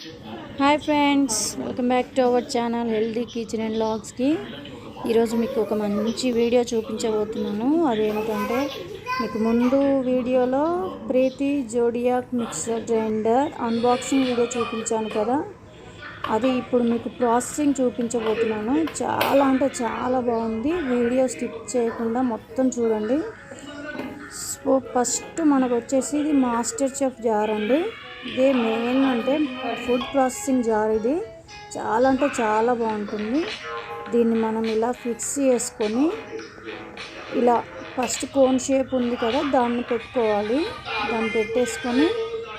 Hi friends, welcome back to our channel healthy kitchen and వ్లాగ్స్కి. ఈరోజు మీకు ఒక మంచి వీడియో చూపించబోతున్నాను. అదేమిటంటే మీకు ముందు వీడియోలో Preethi Zodiac mixer grinder unboxing video చూపించాను కదా, అది ఇప్పుడు మీకు ప్రాసెసింగ్ చూపించబోతున్నాను. చాలా అంటే చాలా బాగుంది. వీడియో స్కిప్ చేయకుండా మొత్తం చూడండి. సో ఫస్ట్ మనకు వచ్చేసి ఇది మాస్టర్ చెఫ్ జార్ అండి. ఇది మెయిన్ అంటే ఫుడ్ ప్రాసెసింగ్ జార్. ఇది చాలా అంటే చాలా బాగుంటుంది. దీన్ని మనం ఇలా ఫిక్స్ చేసుకొని ఇలా ఫస్ట్ కోన్ షేప్ ఉంది కదా, దాన్ని పెట్టుకోవాలి. దాన్ని పెట్టేసుకొని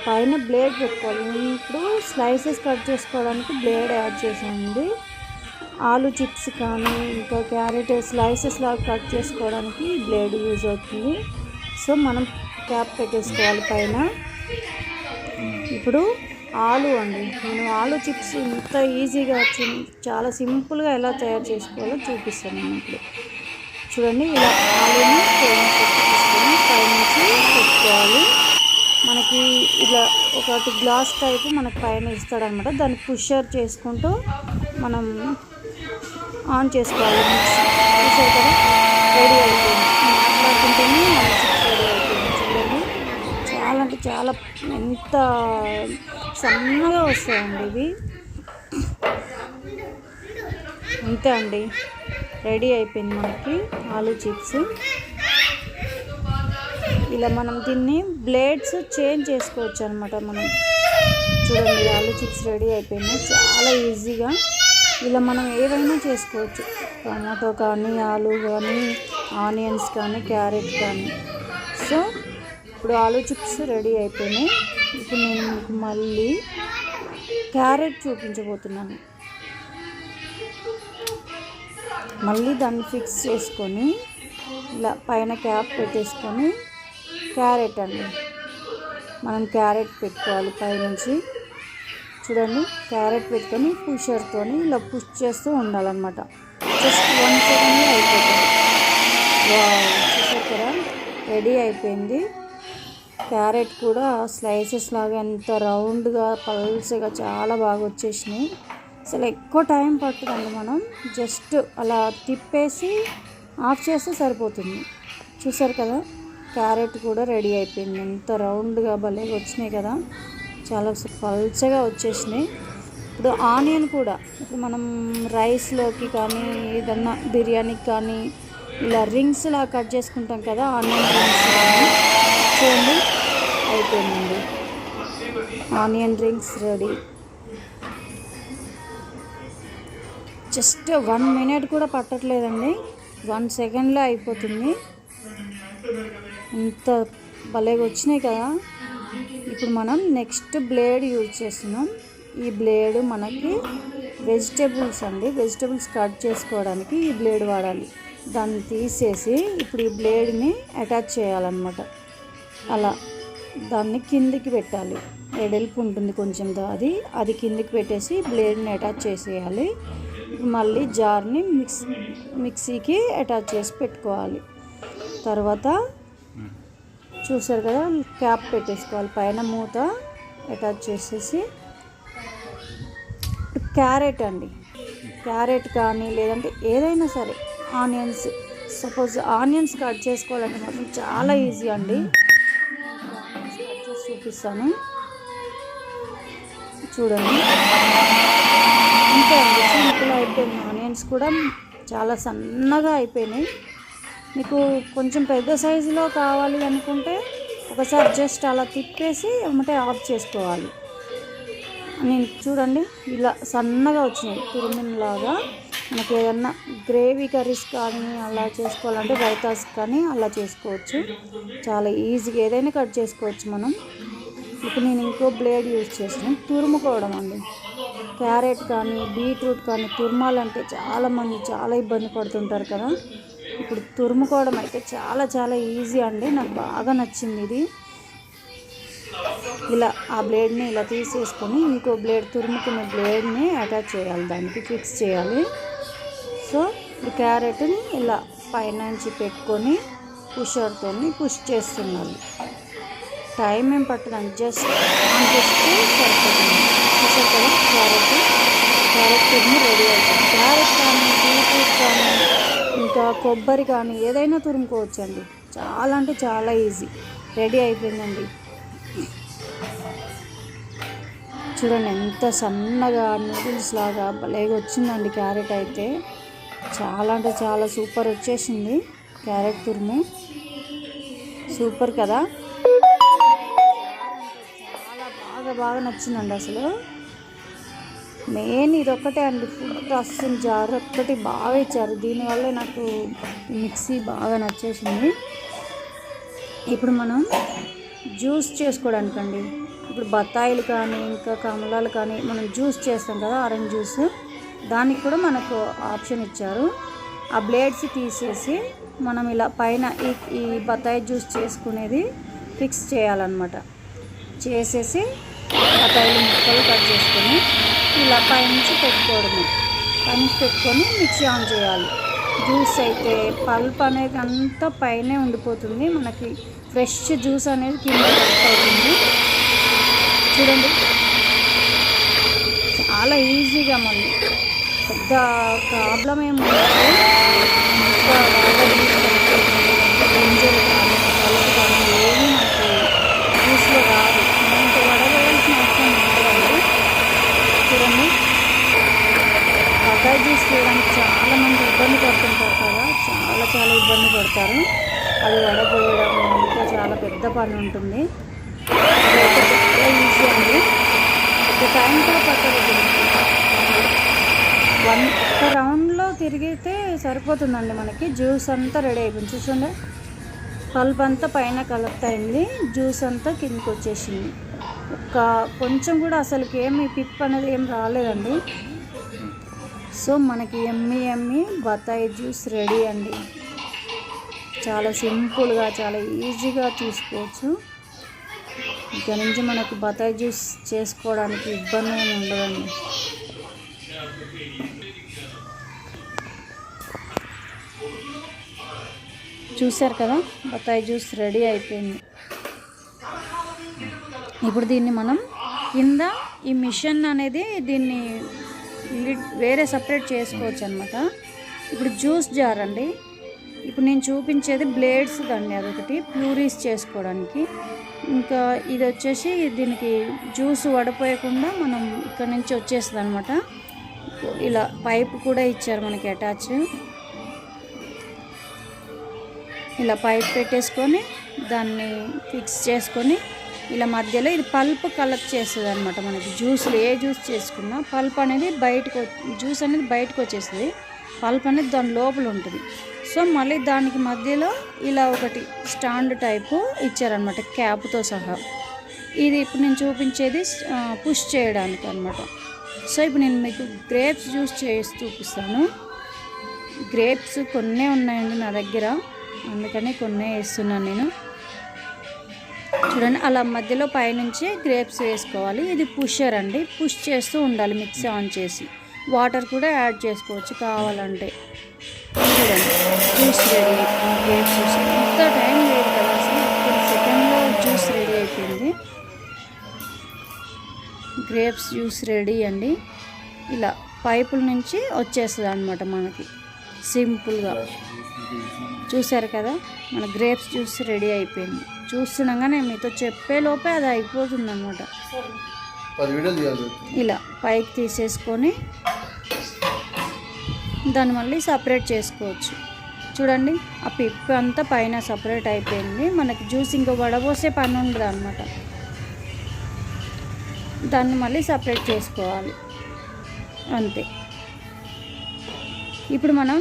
పైన బ్లేడ్ పెట్టుకోవాలి. నేను ఇప్పుడు స్లైసెస్ కట్ చేసుకోవడానికి బ్లేడ్ యాడ్ చేసానండి. ఆలు చిప్స్ కానీ ఇంకా క్యారెట్ స్లైసెస్ లాగా కట్ చేసుకోవడానికి బ్లేడ్ యూజ్ అవుతుంది. సో మనం క్యాప్ పెట్టేసుకోవాలి పైన. ఇప్పుడు ఆలు అండి, నేను ఆలు చిప్స్ ఇంత ఈజీగా చాలా సింపుల్గా ఎలా తయారు చేసుకోవాలో చూపిస్తాను. నేను ఇప్పుడు చూడండి, ఇలా ఆలుని తీసుకొని పైనుంచి పెట్టుకోవాలి. మనకి ఇలా ఒకటి గ్లాస్ టైపు మనకు పైన ఇస్తాడనమాట. దాన్ని పుషర్ చేసుకుంటూ మనం ఆన్ చేసుకోవాలి. చూసారు కదా, రెడీ అయిపోయింది. మాట్లాడుకుంటేనే మన చిప్స్ రెడీ అయిపోయింది. చూడండి, చాలా అంటే చాలా ఎంత సన్నగా వస్తాయండి ఇవి. అంతే అండి, రెడీ అయిపోయింది మనకి ఆలు చిప్స్. ఇలా మనం దీన్ని బ్లేడ్స్ చేంజ్ చేసుకోవచ్చు అనమాట. మనం చూడండి, ఆలు చిప్స్ రెడీ అయిపోయింది. చాలా ఈజీగా ఇలా మనం ఏవైనా చేసుకోవచ్చు. టమాటో కానీ, ఆలు కానీ, ఆనియన్స్ కానీ, క్యారెట్ కానీ. సో ఇప్పుడు ఆలు చిప్స్ రెడీ అయిపోయినాయి. ఇప్పుడు నేను మీకు మళ్ళీ క్యారెట్ చూపించబోతున్నాను. మళ్ళీ దాన్ని ఫిక్స్ చేసుకొని ఇలా పైన క్యాప్ పెట్టేసుకొని క్యారెట్ అండి, మనం క్యారెట్ పెట్టుకోవాలి పైనుంచి. చూడండి, క్యారెట్ పెట్టుకొని పుషర్తో ఇలా పుష్ చేస్తూ ఉండాలన్నమాట. జస్ట్ 1 సెకండ్లో అయిపోతుంది. చూసారు కదా, రెడీ అయిపోయింది. క్యారెట్ కూడా స్లైసెస్ లాగా ఎంత రౌండ్గా పల్చగా చాలా బాగా వచ్చేసినాయి. అసలు ఎక్కువ టైం పట్టదండి. మనం జస్ట్ అలా తిప్పేసి ఆఫ్ చేస్తే సరిపోతుంది. చూసారు కదా, క్యారెట్ కూడా రెడీ అయిపోయింది. ఎంత రౌండ్గా భలేగా వచ్చినాయి కదా, చాలా పల్చగా వచ్చేసినాయి. ఇప్పుడు ఆనియన్ కూడా ఇప్పుడు మనం రైస్లోకి కానీ ఏదన్నా బిర్యానీకి కానీ ఇలా రింగ్స్ లా కట్ చేసుకుంటాం కదా, ఆనియన్ రింగ్స్ కానీ. చూడండి, అయిపోయిందండి onion rings ready. Just 1 minute కూడా పట్టట్లేదండి, 1 సెకండ్లో అయిపోతుంది. ఇంత భలేగా వచ్చినాయి కదా. ఇప్పుడు మనం నెక్స్ట్ బ్లేడ్ యూజ్ చేస్తున్నాం. ఈ బ్లేడ్ మనకి వెజిటేబుల్స్ అండి, వెజిటేబుల్స్ కట్ చేసుకోవడానికి ఈ బ్లేడ్ వాడాలి. దాన్ని తీసేసి ఇప్పుడు ఈ బ్లేడ్ని అటాచ్ చేయాలన్నమాట. అలా దాన్ని కిందికి పెట్టాలి. ఎడల్పు ఉంటుంది కొంచెం, అది కిందికి పెట్టేసి బ్లేడ్ని అటాచ్ చేసేయాలి. మళ్ళీ జార్ని మిక్సీకి అటాచ్ చేసి పెట్టుకోవాలి. తర్వాత చూసారు కదా, క్యాప్ పెట్టేసుకోవాలి. పైన మూత అటాచ్ చేసేసి క్యారెట్ అండి, క్యారెట్ కానీ లేదంటే ఏదైనా సరే ఆనియన్స్, సపోజ్ ఆనియన్స్ కట్ చేసుకోవాలంటే మాత్రం చాలా ఈజీ అండి. ఆనియన్స్ కట్ చేసి చూపిస్తాను, చూడండి. అంతే అండి, సింపుల్ అయిపోయింది. ఆనియన్స్ కూడా చాలా సన్నగా అయిపోయినాయి. మీకు కొంచెం పెద్ద సైజులో కావాలి అనుకుంటే ఒకసారి జస్ట్ అలా తిప్పేసి ఏమంటే ఆఫ్ చేసుకోవాలి. నేను చూడండి, ఇలా సన్నగా వచ్చినాయి తురుములాగా. మనకి ఏదన్నా గ్రేవీ కర్రీస్ కానీ అలా చేసుకోవాలంటే రైతాస్ కానీ అలా చేసుకోవచ్చు. చాలా ఈజీగా ఏదైనా కట్ చేసుకోవచ్చు మనం. ఇప్పుడు నేను ఇంకో బ్లేడ్ యూజ్ చేసాను, తురుముకోవడం అండి. క్యారెట్ కానీ బీట్రూట్ కానీ తురుమాలంటే చాలామంది చాలా ఇబ్బంది పడుతుంటారు కదా. ఇప్పుడు తురుముకోవడం అయితే చాలా చాలా ఈజీ అండి, నాకు బాగా నచ్చింది ఇది. ఇలా ఆ బ్లేడ్ని ఇలా తీసేసుకొని ఇంకో బ్లేడ్, తురుముకున్న బ్లేడ్ని అటాచ్ చేయాలి, దానికి ఫిక్స్ చేయాలి. సో ఈ క్యారెట్ని ఇలా పైనుంచి పెట్టుకొని పుషర్తో పుష్ చేస్తున్నారు. టైం ఏం పట్టదండి, జస్ట్ ఆన్ చేస్తే సరిపోతుంది. చూసారు కదా, క్యారెట్ తురుము రెడీ అవుతుంది. క్యారెట్ కానీ బీట్రూట్ కానీ ఇంకా కొబ్బరి కానీ ఏదైనా తురుముకోవచ్చండి. చాలా అంటే చాలా ఈజీ. రెడీ అయిపోయిందండి. చూడండి ఎంత సన్నగా నూడిల్స్ లాగా భలేగా వచ్చిందండి. క్యారెట్ అయితే చాలా అంటే చాలా సూపర్ వచ్చేసింది. క్యారెట్ తురుము సూపర్ కదా. చాలా బాగా నచ్చిందండి. అసలు మెయిన్ ఇదొక్కటే అండి, ఫుడ్ ప్రాసెసింగ్ జార్ ఒక్కటి బాగా ఇచ్చారు. దీనివల్లే నాకు మిక్సీ బాగా నచ్చేసింది. ఇప్పుడు మనం జ్యూస్ చేసుకోవడానికండి, ఇప్పుడు బత్తాయిలు కానీ ఇంకా కమలాలు కానీ మనం జ్యూస్ చేస్తాం కదా, ఆరెంజ్ జ్యూస్, దానికి కూడా మనకు ఆప్షన్ ఇచ్చారు. ఆ బ్లేడ్స్ తీసేసి మనం ఇలా పైన ఈ బత్తాయి జ్యూస్ చేసుకునేది ఫిక్స్ చేయాలన్నమాట. చేసేసి బత్తాయిలు ముక్కలు కట్ చేసుకొని ఇలా పైనుంచి పెట్టుకోవడమే. పైనుంచి పెట్టుకొని మిక్సీ ఆన్ చేయాలి. జ్యూస్ అయితే పల్ప్ అనేది అంతా పైనే ఉండిపోతుంది, మనకి ఫ్రెష్ జ్యూస్ అనేది కింద కట్ అవుతుంది. చూడండి చాలా ఈజీగా, మళ్ళీ పెద్ద ప్రాబ్లం ఏమి ఉండదు. ఇంకా బాగా గింజలు కానీ పల్ప్ కానీ ఏమీ మనకు జ్యూస్లో రాదు. ఇంకా వడవేయాల్సిన అవసరం ఉండదండి. చూడండి బత్తాయి జ్యూస్ చేయడానికి చాలామంది ఇబ్బంది పడుతుంటారు కదా, చాలా ఇబ్బంది పడతారు. అది వడపోయడం ఇంకా చాలా పెద్ద పని ఉంటుంది. అదైతే చాలా ఈజీ అండి. ఒక టైం కూడా పట్టదు. ఒక్క రౌండ్లో తిరిగితే సరిపోతుందండి. మనకి జ్యూస్ అంతా రెడీ అయిపోయింది. చూసండి పల్ప్ అంతా పైన కలెక్ట్ అయింది, జ్యూస్ అంతా కిందకి వచ్చేసింది. కొంచెం కూడా అసలుకి ఏమి పిప్ అనేది ఏం రాలేదండి. సో మనకి ఎమ్మి బత్తాయి జ్యూస్ రెడీ అండి. చాలా సింపుల్గా చాలా ఈజీగా తీసుకోవచ్చు. ఇక్కడ నుంచి మనకు బత్తాయి జ్యూస్ చేసుకోవడానికి ఇబ్బంది ఏమి ఉండదండి. చూసారు కదా, బత్తాయి జ్యూస్ రెడీ అయిపోయింది. ఇప్పుడు దీన్ని మనం కింద ఈ మిషన్ అనేది దీన్ని వేరే సపరేట్ చేసుకోవచ్చు అనమాట. ఇప్పుడు జ్యూస్ జార్ అండి. ఇప్పుడు నేను చూపించేది బ్లేడ్స్ అండి, అదొకటి ప్యూరీస్ చేసుకోవడానికి. ఇంకా ఇది వచ్చేసి దీనికి జ్యూస్ వడపోయకుండా మనం ఇక్కడ నుంచి వచ్చేస్తుంది అనమాట. ఇలా పైప్ కూడా ఇచ్చారు మనకి అటాచ్. ఇలా పైప్ పెట్టేసుకొని దాన్ని ఫిక్స్ చేసుకొని ఇలా మధ్యలో ఇది పల్ప్ కలెక్ట్ చేస్తుంది అనమాట. మనకి జ్యూస్లో ఏ జ్యూస్ చేసుకున్నా పల్ప్ అనేది జ్యూస్ అనేది బయటకు వచ్చేస్తుంది. పల్ప్ అనేది దాని లోపల ఉంటుంది. సో మళ్ళీ దానికి మధ్యలో ఇలా ఒకటి స్టాండ్ టైపు ఇచ్చారనమాట, క్యాప్తో సహా. ఇది ఇప్పుడు నేను చూపించేది పుష్ చేయడానికి అనమాట. సో ఇప్పుడు నేను మీకు గ్రేప్స్ జ్యూస్ చేసి చూపిస్తాను. గ్రేప్స్ కొన్నే ఉన్నాయండి నా దగ్గర, అందుకని కొన్నే వేస్తున్నాను నేను. చూడండి అలా మధ్యలో పైనుంచి గ్రేప్స్ వేసుకోవాలి. ఇది పుషర్ అండి, పుష్ చేస్తూ ఉండాలి మిక్సీ ఆన్ చేసి. వాటర్ కూడా యాడ్ చేసుకోవచ్చు కావాలంటే. చూడండి జ్యూస్ రెడీ అయిపోయింది. గ్రేప్స్ జ్యూస్ ఇంత టైం లేదు కదా, అసలు 10 సెకండ్లో జ్యూస్ రెడీ అయిపోయింది. గ్రేప్స్ జ్యూస్ రెడీ అండి. ఇలా పైపుల నుంచి వచ్చేస్తుంది అనమాట మనకి సింపుల్గా. చూసారు కదా, మన గ్రేప్స్ జ్యూస్ రెడీ అయిపోయింది. చూస్తుండగానే మీతో చెప్పే లోపే అది అయిపోతుంది అనమాట. ఇలా పైకి తీసేసుకొని దాన్ని మళ్ళీ సపరేట్ చేసుకోవచ్చు. చూడండి ఆ పిప్ అంతా పైన సపరేట్ అయిపోయింది. మనకి జ్యూస్ ఇంకా వడబోసే పని ఉండదు అనమాట. దాన్ని మళ్ళీ సపరేట్ చేసుకోవాలి అంతే. ఇప్పుడు మనం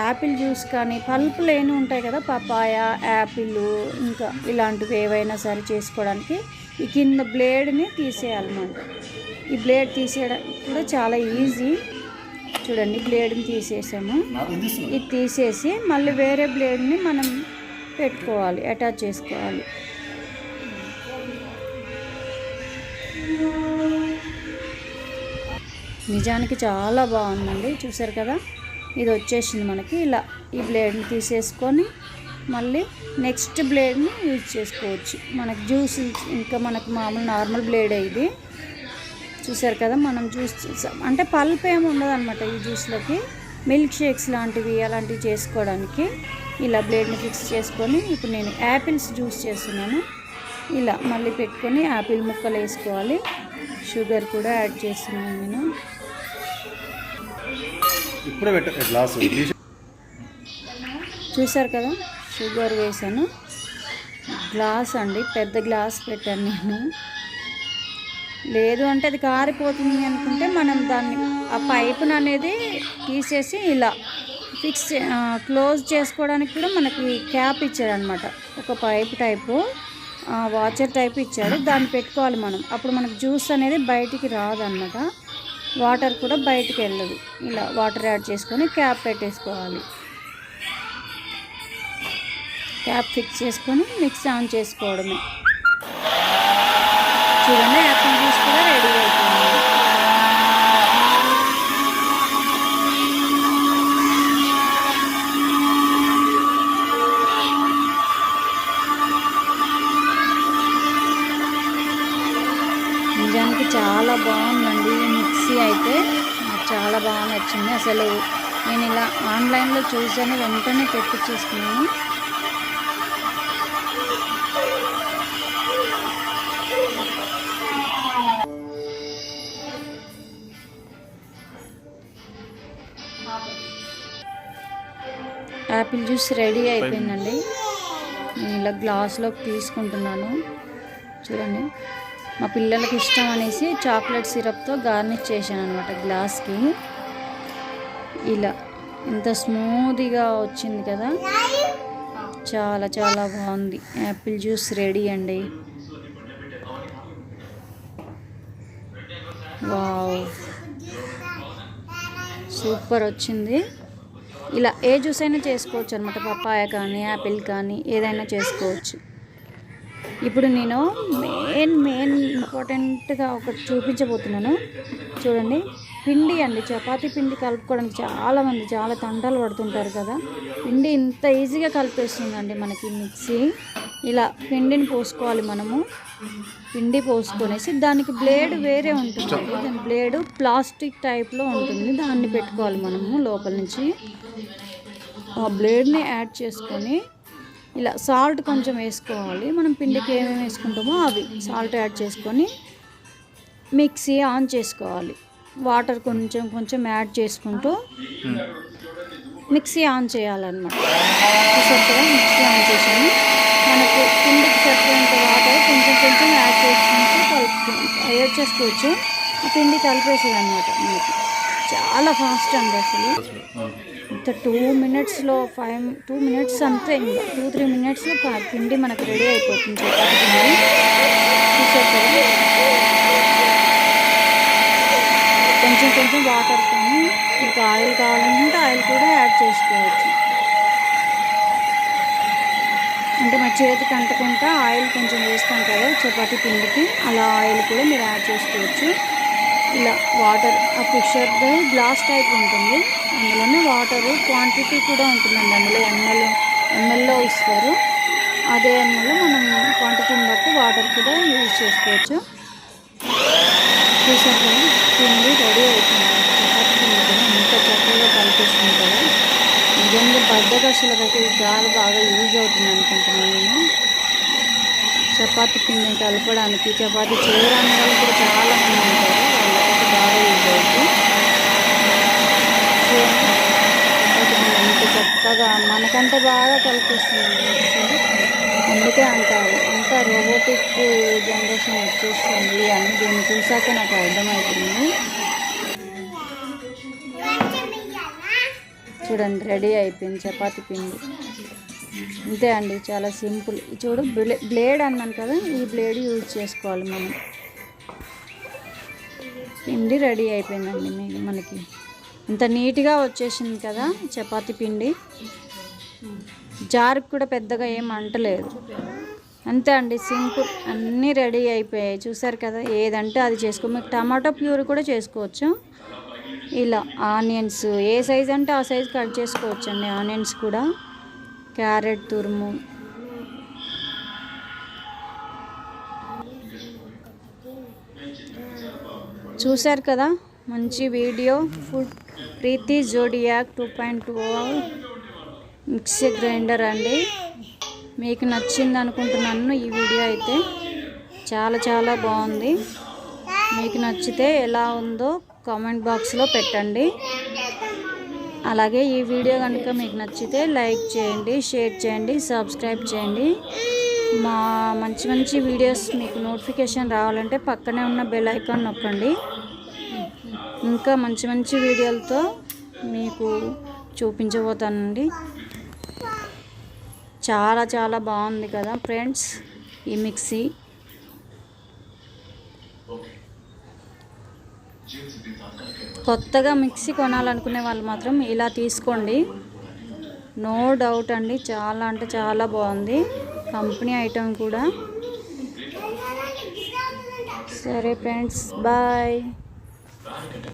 యాపిల్ జ్యూస్ కానీ పల్ప్ లేని ఉంటాయి కదా, పపాయ, యాపిల్, ఇంకా ఇలాంటివి ఏవైనా సరే చేసుకోవడానికి ఈ కింద బ్లేడ్ని తీసేయాలన్నమాట. ఈ బ్లేడ్ తీసేయడం కూడా చాలా ఈజీ. చూడండి బ్లేడ్ని తీసేసాము. ఇది తీసేసి మళ్ళీ వేరే బ్లేడ్ని మనం పెట్టుకోవాలి, అటాచ్ చేసుకోవాలి. నిజానికి చాలా బాగుందండి. చూసారు కదా, ఇది వచ్చేసింది మనకి. ఇలా ఈ బ్లేడ్ని తీసేసుకొని మళ్ళీ నెక్స్ట్ బ్లేడ్ని యూజ్ చేసుకోవచ్చు. మనకి జ్యూస్ ఇంకా మనకు మామూలు నార్మల్ బ్లేడ్ ఇది. చూసారు కదా, మనం జ్యూస్ అంటే పల్ప్ ఏమి ఉండదు అనమాట ఈ జ్యూస్లోకి. మిల్క్ షేక్స్ లాంటివి అలాంటివి చేసుకోవడానికి ఇలా బ్లేడ్ని ఫిక్స్ చేసుకొని, ఇప్పుడు నేను యాపిల్స్ జ్యూస్ చేస్తున్నాను. ఇలా మళ్ళీ పెట్టుకొని యాపిల్ ముక్కలు వేసుకోవాలి. షుగర్ కూడా యాడ్ చేస్తున్నాను నేను. చూసారు కదా, షుగర్ వేసాను. గ్లాస్ అండి, పెద్ద గ్లాస్ పెట్టాను నేను. లేదు అంటే అది కారిపోతుంది అనుకుంటే మనం దాన్ని ఆ పైపును అనేది తీసేసి ఇలా ఫిక్స్ క్లోజ్ చేసుకోవడానికి కూడా మనకి క్యాప్ ఇచ్చారనమాట. ఒక పైప్ టైపు వాచర్ టైప్ ఇచ్చారు, దాన్ని పెట్టుకోవాలి మనం. అప్పుడు మనకు జ్యూస్ అనేది బయటికి రాదన్నమాట, వాటర్ కూడా బయటికి వెళ్ళదు. ఇలా వాటర్ యాడ్ చేసుకొని క్యాప్ పెట్టేసుకోవాలి. క్యాప్ ఫిక్స్ చేసుకొని మిక్సీ ఆన్ చేసుకోవడమే. చూడండి, యాపిల్ జ్యూస్ కూడా రెడీ అయిపోయింది. నిజానికి చాలా బాగుందండి ఈ మిక్సీ అయితే, నాకు చాలా బాగా నచ్చింది. అసలు నేను ఇలా ఆన్లైన్లో చూసాను, వెంటనే తెప్పించేసుకున్నాను. యాపిల్ జ్యూస్ రెడీ అయిపోయిందండి. నేను ఇలా గ్లాస్లోకి తీసుకుంటున్నాను. చూడండి, మా పిల్లలకి ఇష్టం అనేసి చాక్లెట్ సిరప్తో గార్నిష్ చేశాను అనమాట గ్లాస్కి. ఇలా ఎంత స్మూత్గా వచ్చింది కదా, చాలా చాలా బాగుంది. యాపిల్ జ్యూస్ రెడీ అండి. వావ్, సూపర్ వచ్చింది. ఇలా ఏ జ్యూస్ అయినా చేసుకోవచ్చు అనమాట, పపాయ కానీ యాపిల్ కానీ ఏదైనా చేసుకోవచ్చు. ఇప్పుడు నేను మెయిన్ ఇంపార్టెంట్గా ఒకటి చూపించబోతున్నాను. చూడండి, పిండి అండి, చపాతీ పిండి కలుపుకోవడానికి చాలామంది చాలా తంటాలు పడుతుంటారు కదా. పిండి ఇంత ఈజీగా కలిపేస్తుందండి మనకి మిక్సీ. ఇలా పిండిని పోసుకోవాలి మనము. పిండి పోసుకొనేసి దానికి బ్లేడ్ వేరే ఉంటుంది, దాని బ్లేడ్ ప్లాస్టిక్ టైప్లో ఉంటుంది, దాన్ని పెట్టుకోవాలి మనము లోపల నుంచి. ఆ బ్లేడ్ని యాడ్ చేసుకొని ఇలా సాల్ట్ కొంచెం వేసుకోవాలి. మనం పిండికి ఏమేమి వేసుకుంటామో అవి సాల్ట్ యాడ్ చేసుకొని మిక్సీ ఆన్ చేసుకోవాలి. వాటర్ కొంచెం కొంచెం యాడ్ చేసుకుంటూ మిక్సీ ఆన్ చేయాలన్నమాట. చూసారా, మిక్సీ ఆన్ చేసాను. మనకు పిండికి సరిపోయేంత వాటర్ కొంచెం కొంచెం యాడ్ యాడ్ చేసుకోవచ్చు. ఆ పిండి కలిపేసేది అనమాట మనకి. చాలా ఫాస్ట్ అండి అసలు. ఇంత 2 మినిట్స్లో 2 మినిట్స్ అంతే, ఇంకా 2-3 మినిట్స్లో పిండి మనకు రెడీ అయిపోతుంది చపాతీ పిండి. చూసారు కదా, కొంచెం కొంచెం వాటర్ కానీ ఇంకా ఆయిల్ కావాలంటే ఆయిల్ కూడా యాడ్ చేసుకోవచ్చు. అంటే మన చేతికి అంటకుండా ఆయిల్ కొంచెం వేస్తాం కదా చపాతీ పిండికి, అలా ఆయిల్ కూడా మీరు యాడ్ చేసుకోవచ్చు. ఇలా వాటర్ ఆ పుషర్ది గ్లాస్ టైప్ ఉంటుంది, అందులోనే వాటర్ క్వాంటిటీ కూడా ఉంటుందండి. అందులో ఎంఎల్లో ఇస్తారు, అదే ఎంఎల్లో మనం క్వాంటిటీని బట్టి వాటర్ కూడా యూజ్ చేసుకోవచ్చు. చూసారు కదా, పిండి రెడీ అవుతుంది. చపాతీ పిండి కూడా ఎంత చక్కగా కలిపేస్తుంది కదా. నిజంగా బద్దకస్తులకైతే ఇది చాలా బాగా యూజ్ అవుతుంది అనుకుంటున్నాను నేను. చపాతీ పిండిని కలపడానికి, చపాతీ చేయడానికి వాళ్ళు కూడా చాలామంది ఉంటారు, వాళ్ళకైతే బాగా యూజ్ అవుతుంది. చపాతీ పిండి ఎంత చక్కగా మనకంటే బాగా కలిపేస్తుంది. అందుకే అంటారు అంత రోబోటిక్ జనరేషన్ వచ్చేస్తుంది అని దీన్ని చూసాక నాకు అర్థమవుతుంది. చూడండి, రెడీ అయిపోయింది చపాతీ పిండి. అంతే అండి, చాలా సింపుల్. చూడు, బ్లేడ్ అన్నాను కదా, ఈ బ్లేడ్ యూజ్ చేసుకోవాలి మనం. పిండి రెడీ అయిపోయిందండి మనకి. ఇంత నీట్గా వచ్చేసింది కదా చపాతీ పిండి. జారుకు కూడా పెద్దగా ఏం అంటలేదు. అంతే అండి, సింపుల్. అన్నీ రెడీ అయిపోయాయి. చూసారు కదా, ఏదంటే అది చేసుకో. మీకు టమాటో ప్యూరీ కూడా చేసుకోవచ్చు. ఇలా ఆనియన్స్ ఏ సైజ్ అంటే ఆ సైజ్ కట్ చేసుకోవచ్చు అండి. ఆనియన్స్ కూడా, క్యారెట్ తురుము, చూశారు కదా మంచి వీడియో. ఫుడ్ ప్రీతి జోడియాక్ 2.2 మిక్సీ గ్రైండర్ అండి. మీకు నచ్చింది అనుకుంటున్నాను ఈ వీడియో అయితే. చాలా బాగుంది. మీకు నచ్చితే ఎలా ఉందో కామెంట్ బాక్స్లో పెట్టండి. అలాగే ఈ వీడియో కనుక మీకు నచ్చితే లైక్ చేయండి, షేర్ చేయండి, సబ్స్క్రైబ్ చేయండి. మా మంచి వీడియోస్ మీకు నోటిఫికేషన్ రావాలంటే పక్కనే ఉన్న బెల్ ఐకాన్ నొక్కండి. ఇంకా మంచి వీడియోలతో మీకు చూపించబోతానండి. చాలా బాగుంది కదా ఫ్రెండ్స్ ఈ మిక్సీ. కొత్తగా మిక్సీ కొనాలనుకునే వాళ్ళు మాత్రం ఇలా తీసుకోండి. నో డౌట్ అండి, చాలా అంటే చాలా బాగుంది. కంపెనీ ఐటమ్ కూడా. సరే ఫ్రెండ్స్, బాయ్.